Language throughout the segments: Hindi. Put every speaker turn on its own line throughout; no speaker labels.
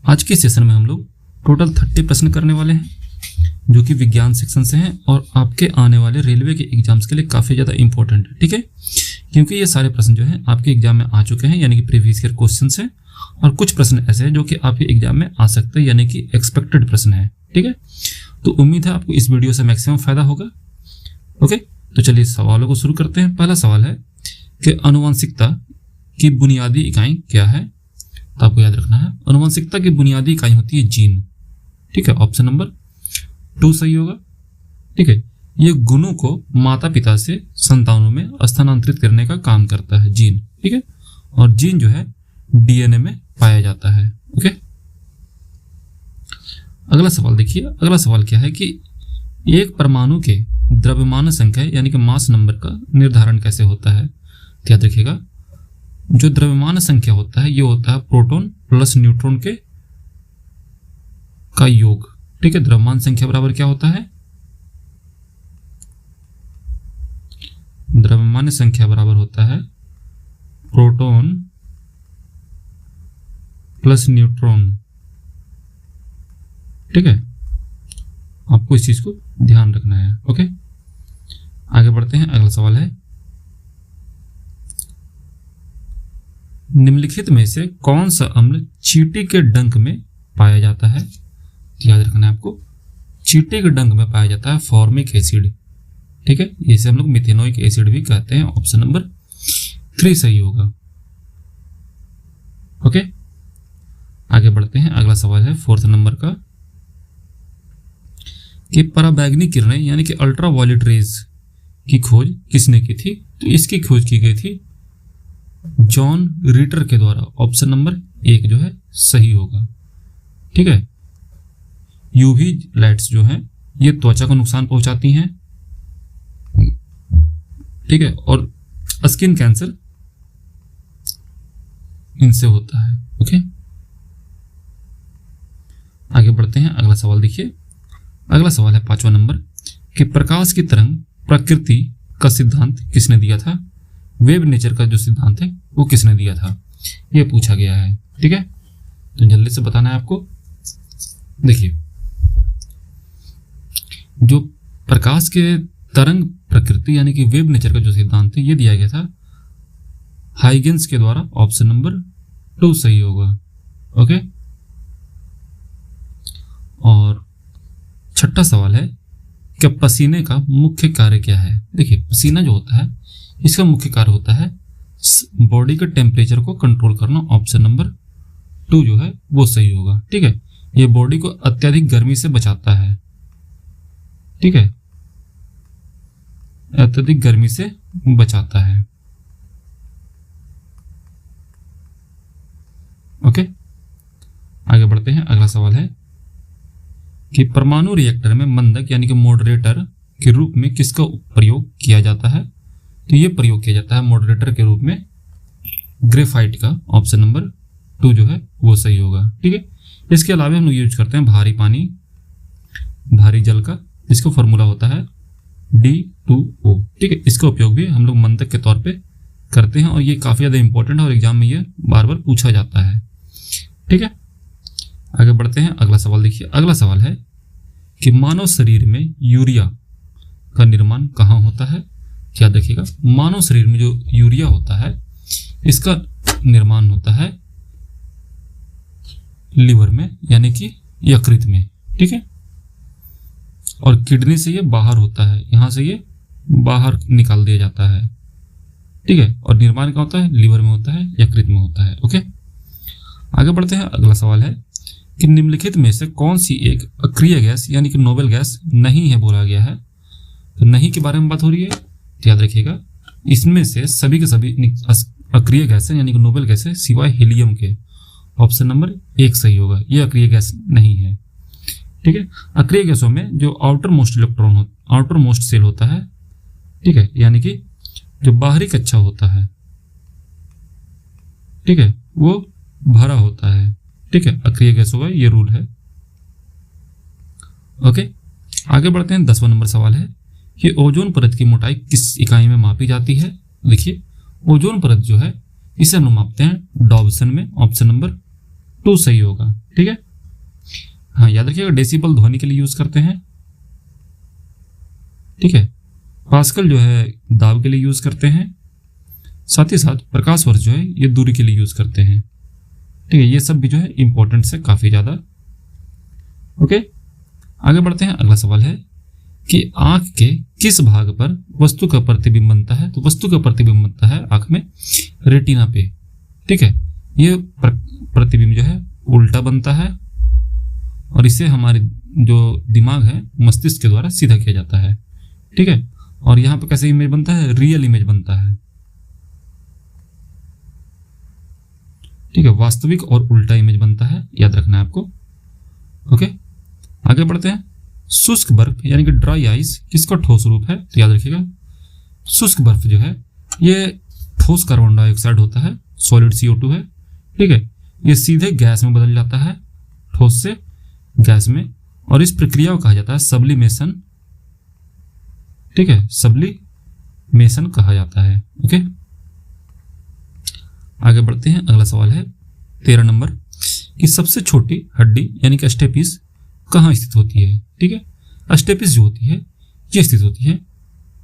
आज के सेशन में हम लोग टोटल 30 प्रश्न करने वाले हैं जो कि विज्ञान सेक्शन से हैं और आपके आने वाले रेलवे के एग्जाम्स के लिए काफ़ी ज़्यादा इंपॉर्टेंट है। ठीक है, क्योंकि ये सारे प्रश्न जो हैं आपके एग्जाम में आ चुके हैं, यानी कि प्रीवियस ईयर क्वेश्चन हैं, और कुछ प्रश्न ऐसे हैं जो कि आपके एग्जाम में आ सकते हैं, यानी कि एक्सपेक्टेड प्रश्न है। ठीक है, तो उम्मीद है आपको इस वीडियो से मैक्सिमम फायदा होगा। ओके, तो चलिए सवालों को शुरू करते हैं। पहला सवाल है कि आनुवंशिकता की बुनियादी इकाई क्या है? तो आपको याद रखना है आनुवंशिकता की बुनियादी इकाई होती है जीन। ठीक है, ऑप्शन नंबर 2 सही होगा। ठीक है, ये गुणों को माता पिता से संतानों में स्थानांतरित करने का काम करता है, जीन। ठीक है, और जीन जो है डीएनए में पाया जाता है। ओके, अगला सवाल देखिए। अगला सवाल क्या है कि एक परमाणु के द्रव्यमान संख्या यानी कि मास नंबर का निर्धारण कैसे होता है? तो याद रखिएगा जो द्रव्यमान संख्या होता है ये होता है प्रोटॉन प्लस न्यूट्रॉन के का योग। ठीक है, द्रव्यमान संख्या बराबर क्या होता है? द्रव्यमान संख्या बराबर होता है प्रोटॉन प्लस न्यूट्रॉन। ठीक है, आपको इस चीज को ध्यान रखना है। ओके, आगे बढ़ते हैं। अगला सवाल है निम्नलिखित में से कौन सा अम्ल चींटी के डंक में पाया जाता है? तो याद रखना है आपको चींटी के डंक में पाया जाता है फॉर्मिक एसिड। ठीक है, इसे हम लोग मिथेनोइक एसिड भी कहते हैं। ऑप्शन नंबर 3 सही होगा। ओके, आगे बढ़ते हैं। अगला सवाल है 4th नंबर का कि पराबैंगनी किरणें यानी कि अल्ट्रा वायलेट रेज की खोज किसने की थी? तो इसकी खोज की गई थी जॉन रीटर के द्वारा। ऑप्शन नंबर 1 जो है सही होगा। ठीक है, यूवी लाइट्स जो हैं ये त्वचा को नुकसान पहुंचाती हैं। ठीक है, और स्किन कैंसर इनसे होता है। ओके, आगे बढ़ते हैं। अगला सवाल देखिए। अगला सवाल है 5वां नंबर कि प्रकाश की तरंग प्रकृति का सिद्धांत किसने दिया था? वेव नेचर का जो सिद्धांत है वो किसने दिया था? ये पूछा गया है। ठीक है, तो जल्दी से बताना है आपको। देखिए, जो प्रकाश के तरंग प्रकृति यानी कि वेव नेचर का जो सिद्धांत है ये दिया गया था हाइगेंस के द्वारा। ऑप्शन नंबर 2 सही होगा। ओके, और 6ठा सवाल है कि पसीने का मुख्य कार्य क्या है? देखिए, पसीना जो होता है इसका मुख्य कार्य होता है बॉडी के टेम्परेचर को कंट्रोल करना। ऑप्शन नंबर 2 जो है वो सही होगा। ठीक है, ये बॉडी को अत्यधिक गर्मी से बचाता है। ठीक है, अत्यधिक गर्मी से बचाता है। ओके, आगे बढ़ते हैं। अगला सवाल है कि परमाणु रिएक्टर में मंदक यानी कि मॉडरेटर के रूप में किसका प्रयोग किया जाता है? तो ये प्रयोग किया जाता है मॉडरेटर के रूप में ग्रेफाइट का। ऑप्शन नंबर 2 जो है वो सही होगा। ठीक है, इसके अलावा हम लोग यूज करते हैं भारी पानी भारी जल का, इसका फॉर्मूला होता है D2O। ठीक है, इसका उपयोग भी हम लोग मंदक के तौर पे करते हैं और ये काफ़ी ज़्यादा इंपॉर्टेंट है और एग्जाम में ये बार बार पूछा जाता है। ठीक है, आगे बढ़ते हैं। अगला सवाल देखिए। अगला सवाल है कि मानव शरीर में यूरिया का निर्माण कहाँ होता है? याद रखिएगा मानव शरीर में जो यूरिया होता है इसका निर्माण होता है लिवर में यानी कि यकृत में। ठीक है, और किडनी से ये बाहर होता है, यहां से ये बाहर निकाल दिया जाता है। ठीक है, और निर्माण क्या होता है? लिवर में होता है, यकृत में होता है। ओके, आगे बढ़ते हैं। अगला सवाल है कि निम्नलिखित में से कौन सी एक अक्रिय गैस यानी कि नोबेल गैस नहीं है बोला गया है? तो नहीं के बारे में बात हो रही है, तो याद रखिएगा इसमें से सभी के सभी अक्रिय गैस है यानी कि नोबेल गैस है सिवाय हीलियम के। ऑप्शन नंबर 1 सही होगा, ये अक्रिय गैस नहीं है। ठीक है, अक्रिय गैसों में जो आउटर मोस्ट सेल होता है, ठीक है, यानी कि जो बाहरी कक्षा होता है, ठीक है, वो भरा होता है। ठीक है, अक्रिय गैसों का ये रूल है। ओके, आगे बढ़ते हैं। 10वां नंबर सवाल है कि ओजोन परत की मोटाई किस इकाई में मापी जाती है? देखिए, ओजोन परत जो है इसे हम लोग मापते हैं डॉब्सन में। ऑप्शन नंबर 2 सही होगा। ठीक है। हाँ, याद रखिएगा डेसिबल ध्वनि के लिए यूज करते हैं, ठीक है। पास्कल जो है दाब के लिए यूज करते हैं, साथ ही साथ प्रकाश वर्ष जो है ये दूरी के लिए यूज करते हैं, ठीक है। ये सब भी जो है इंपॉर्टेंट है काफी ज्यादा। ओके, आगे बढ़ते हैं। अगला सवाल है कि आंख के किस भाग पर वस्तु का प्रतिबिंब बनता है? तो वस्तु का प्रतिबिंब बनता है आंख में रेटिना पे, ठीक है। ये प्रतिबिंब जो है उल्टा बनता है और इसे हमारे जो दिमाग है मस्तिष्क के द्वारा सीधा किया जाता है, ठीक है। और यहाँ पे कैसे इमेज बनता है? रियल इमेज बनता है, ठीक है। वास्तविक और उल्टा इमेज बनता है, याद रखना है आपको। ओके, आगे बढ़ते हैं। शुष्क बर्फ यानी कि ड्राई आइस किसका ठोस रूप है? तो याद रखिएगा शुष्क बर्फ जो है ये ठोस कार्बन डाइऑक्साइड होता है, सॉलिड CO2 है, ठीक है। ये सीधे गैस में बदल जाता है, ठोस से गैस में, और इस प्रक्रिया को कहा जाता है सब्लिमेशन, ठीक है। सब्लिमेशन कहा जाता है। ओके, आगे बढ़ते हैं। अगला सवाल है 13 नंबर कि सबसे छोटी हड्डी यानी कि स्टेपिस कहाँ स्थित होती है? ठीक है, स्टेपिस जो होती है ये स्थित होती है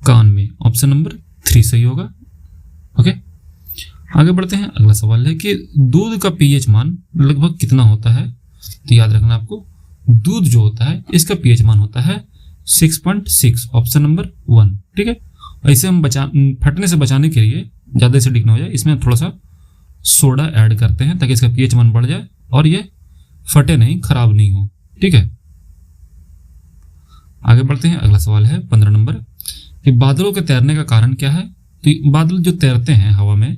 कान में। ऑप्शन नंबर 3 सही होगा। ओके, आगे बढ़ते हैं। अगला सवाल है कि दूध का pH मान लगभग कितना होता है? तो याद रखना आपको दूध जो होता है इसका pH मान होता है 6.6, ऑप्शन नंबर 1, ठीक है। ऐसे हम फटने से बचाने के लिए, ज़्यादा एसिडिक ना हो जाए, इसमें थोड़ा सा सोडा ऐड करते हैं ताकि इसका pH मान बढ़ जाए और ये फटे नहीं, खराब नहीं हो, ठीक है। आगे बढ़ते हैं। अगला सवाल है 15 नंबर कि बादलों के तैरने का कारण क्या है? तो बादल जो तैरते हैं हवा में,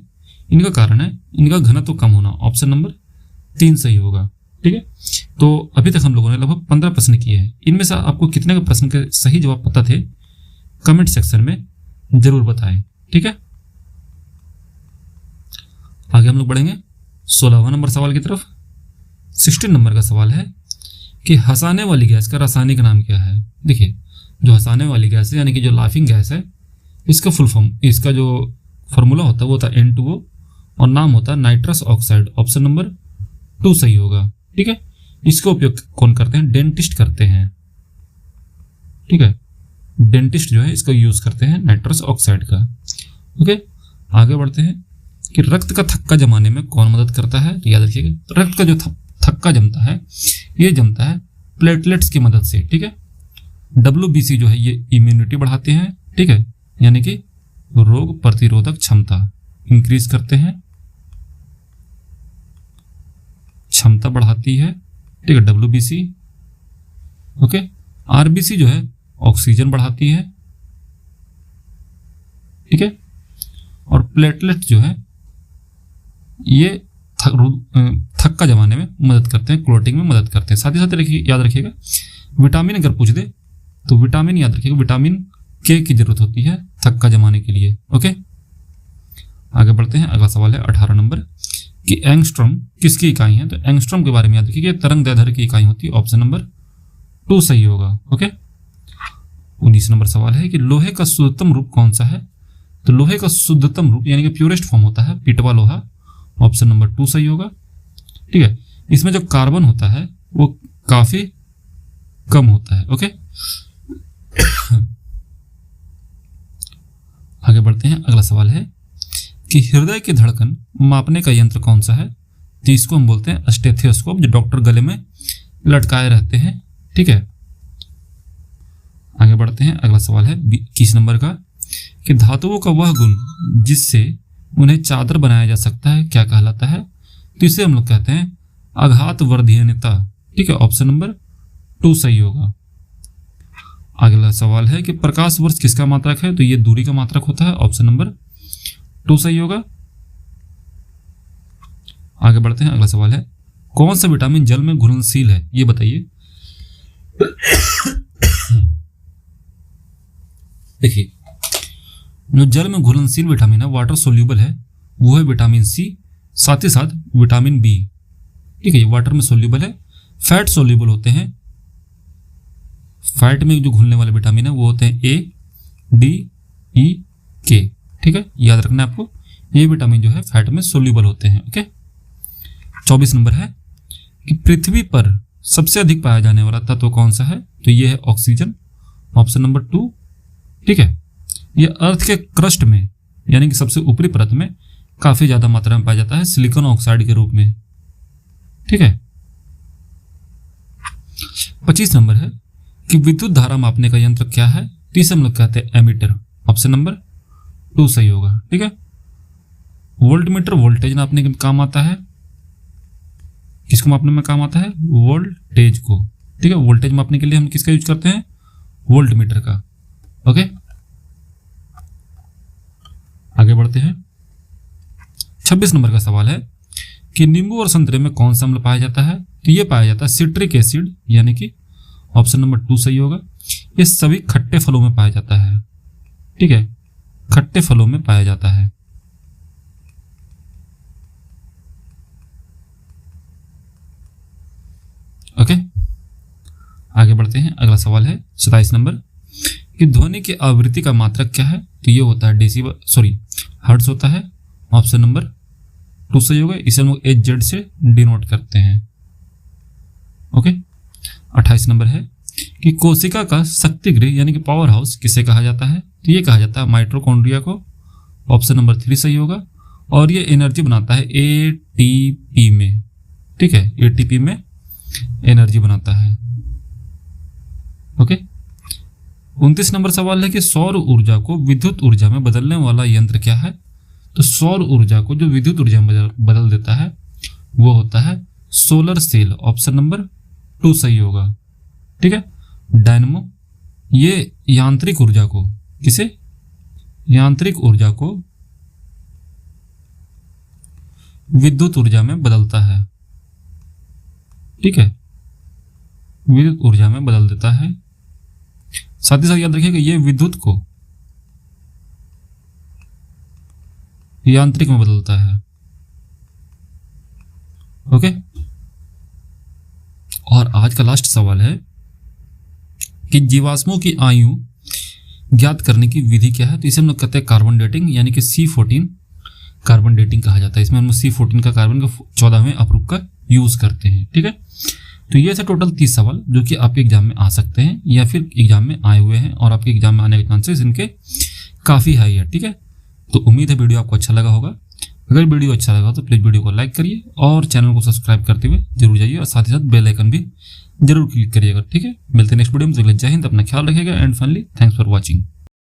इनका कारण है इनका घनत्व कम होना। ऑप्शन नंबर 3 सही होगा, ठीक है। तो अभी तक हम लोगों ने लगभग 15 प्रश्न किए हैं। इनमें से आपको कितने के प्रश्न के सही जवाब पता थे कमेंट सेक्शन में जरूर बताएं, ठीक है। आगे हम लोग बढ़ेंगे 16वां नंबर सवाल की तरफ। 16 नंबर का सवाल है कि हंसाने वाली गैस का रासायनिक नाम क्या है? देखिए, जो हंसाने वाली गैस है यानी कि जो लाफिंग गैस है, इसका फुल फॉर्म, इसका जो फॉर्मूला होता है वो होता है N2O और नाम होता है नाइट्रस ऑक्साइड। ऑप्शन नंबर 2 सही होगा, ठीक है। इसका उपयोग कौन करते हैं? डेंटिस्ट करते हैं, ठीक है। डेंटिस्ट जो है इसका यूज करते हैं नाइट्रस ऑक्साइड का। ओके, आगे बढ़ते हैं कि रक्त का थक्का जमाने में कौन मदद करता है? तो याद रखिएगा रक्त का जो थक्का जमता है ये जमता है प्लेटलेट्स की मदद से, ठीक है। WBC जो है ये इम्यूनिटी बढ़ाते हैं, ठीक है, यानी कि रोग प्रतिरोधक क्षमता इंक्रीज करते हैं, क्षमता बढ़ाती है, ठीक है, WBC। ओके, RBC जो है ऑक्सीजन बढ़ाती है, ठीक है। और प्लेटलेट जो है ये थक्का जमाने में मदद करते हैं, क्लोटिंग में मदद करते हैं। साथ ही साथ याद रखिएगा विटामिन अगर पूछ दे तो विटामिन याद रखिएगा विटामिन K की जरूरत होती है थक्का जमाने के लिए। ओके, आगे बढ़ते हैं। अगला सवाल है 18 नंबर कि एंगस्ट्रॉम किसकी इकाई है? तो एंगस्ट्रॉम के बारे में याद रखिएगा तरंग दैर्ध्य की इकाई होती है। ऑप्शन नंबर 2 सही होगा। ओके, 19 नंबर सवाल है कि लोहे का शुद्धतम रूप कौन सा है? तो लोहे का शुद्धतम रूप यानी कि प्योरेस्ट फॉर्म होता है पिटवा लोहा। ऑप्शन नंबर 2 सही होगा, ठीक है। इसमें जो कार्बन होता है वो काफी कम होता है। ओके, आगे बढ़ते हैं। अगला सवाल है कि हृदय की धड़कन मापने का यंत्र कौन सा है? तो इसको हम बोलते हैं स्टेथोस्कोप, जो डॉक्टर गले में लटकाए रहते हैं, ठीक है। आगे बढ़ते हैं। अगला सवाल है 21 नंबर का कि धातुओं का वह गुण जिससे उन्हें चादर बनाया जा सकता है क्या कहलाता है? तो इसे हम लोग कहते हैं आघात वर्धनीयता, ठीक है। ऑप्शन नंबर 2 सही होगा। अगला सवाल है कि प्रकाश वर्ष किसका मात्रक है? तो ये दूरी का मात्रक होता है। ऑप्शन नंबर 2 सही होगा। आगे बढ़ते हैं। अगला सवाल है कौन सा विटामिन जल में घुलनशील है? ये बताइए। देखिए, जो जल में घुलनशील विटामिन है, वाटर सोल्यूबल है, वो है विटामिन C, साथ ही साथ विटामिन B, ठीक है। ये वाटर में सोल्यूबल है। फैट सोल्यूबल होते हैं, फैट में जो घुलने वाले विटामिन है वो होते हैं A, D, E, K, ठीक है। याद रखना है आपको, ये विटामिन जो है फैट में सोल्यूबल होते हैं। ओके, 24 नंबर है कि पृथ्वी पर सबसे अधिक पाया जाने वाला तत्व कौन सा है, तो ये है ऑक्सीजन, ऑप्शन नंबर 2। ठीक है, ये अर्थ के क्रस्ट में यानी कि सबसे ऊपरी परत में काफी ज्यादा मात्रा में पाया जाता है सिलिकॉन ऑक्साइड के रूप में। ठीक है, 25 नंबर है कि विद्युत धारा मापने का यंत्र क्या है, तो इसे हम लोग कहते हैं एमीटर, ऑप्शन नंबर 2 सही होगा। ठीक है, वोल्टमीटर वोल्टेज नापने के काम आता है, किसको मापने में काम आता है, वोल्टेज को। ठीक है, वोल्टेज मापने के लिए हम किसका यूज करते हैं, वोल्टमीटर का। ओके, आगे बढ़ते हैं। 26 नंबर का सवाल है कि नींबू और संतरे में कौन सा अम्ल पाया जाता है, तो ये पाया जाता है सिट्रिक एसिड, यानी कि ऑप्शन नंबर 2 सही होगा। ये सभी खट्टे फलों में पाया जाता है। ठीक है, खट्टे फलों में पाया जाता है। ओके, आगे बढ़ते हैं। अगला सवाल है 27 नंबर कि ध्वनि की आवृत्ति का मात्रक क्या है, तो ये होता है हर्ट्ज होता है, ऑप्शन नंबर 2 सही होगा। इसे हम लोग HZ से डिनोट करते हैं। ओके, 28 नंबर है कि कोशिका का शक्ति गृह यानी कि पावर हाउस किसे कहा जाता है, तो ये कहा जाता है माइटोकॉन्ड्रिया को, ऑप्शन नंबर 3 सही होगा। और ये एनर्जी बनाता है ATP में। ठीक है, ATP में एनर्जी बनाता है। ओके, 29 नंबर सवाल है कि सौर ऊर्जा को विद्युत ऊर्जा में बदलने वाला यंत्र क्या है, तो सौर ऊर्जा को जो विद्युत ऊर्जा में बदल देता है वो होता है सोलर सेल, ऑप्शन नंबर 2 सही होगा। ठीक है, डायनमो ये यांत्रिक ऊर्जा को, किसे, यांत्रिक ऊर्जा को विद्युत ऊर्जा में बदलता है। ठीक है, विद्युत ऊर्जा में बदल देता है। साथ ही साथ याद रखिएगा ये विद्युत को यांत्रिक में बदलता है। ओके, और आज का लास्ट सवाल है कि जीवाश्मों की आयु ज्ञात करने की विधि क्या है, तो इसे हम लोग कहते हैं कार्बन डेटिंग, यानी कि C14 कार्बन डेटिंग कहा जाता है। इसमें हम C14 का कार्बन का 14वें अपरूप का यूज करते हैं। ठीक है, तो ये ऐसे टोटल 30 सवाल जो कि आपके एग्जाम में आ सकते हैं या फिर एग्जाम में आए हुए हैं और आपके एग्जाम में आने के चांसेस इनके काफ़ी हाई है। ठीक है, तो उम्मीद है वीडियो आपको अच्छा लगा होगा। अगर वीडियो अच्छा लगा तो प्लीज़ वीडियो को लाइक करिए और चैनल को सब्सक्राइब करते हुए जरूर जाइए और साथ ही साथ बेल आइकन भी जरूर क्लिक करिएगा। ठीक है, मिलते हैं नेक्स्ट वीडियो में। जय हिंद, अपना ख्याल रखिएगा and finally thanks for watching.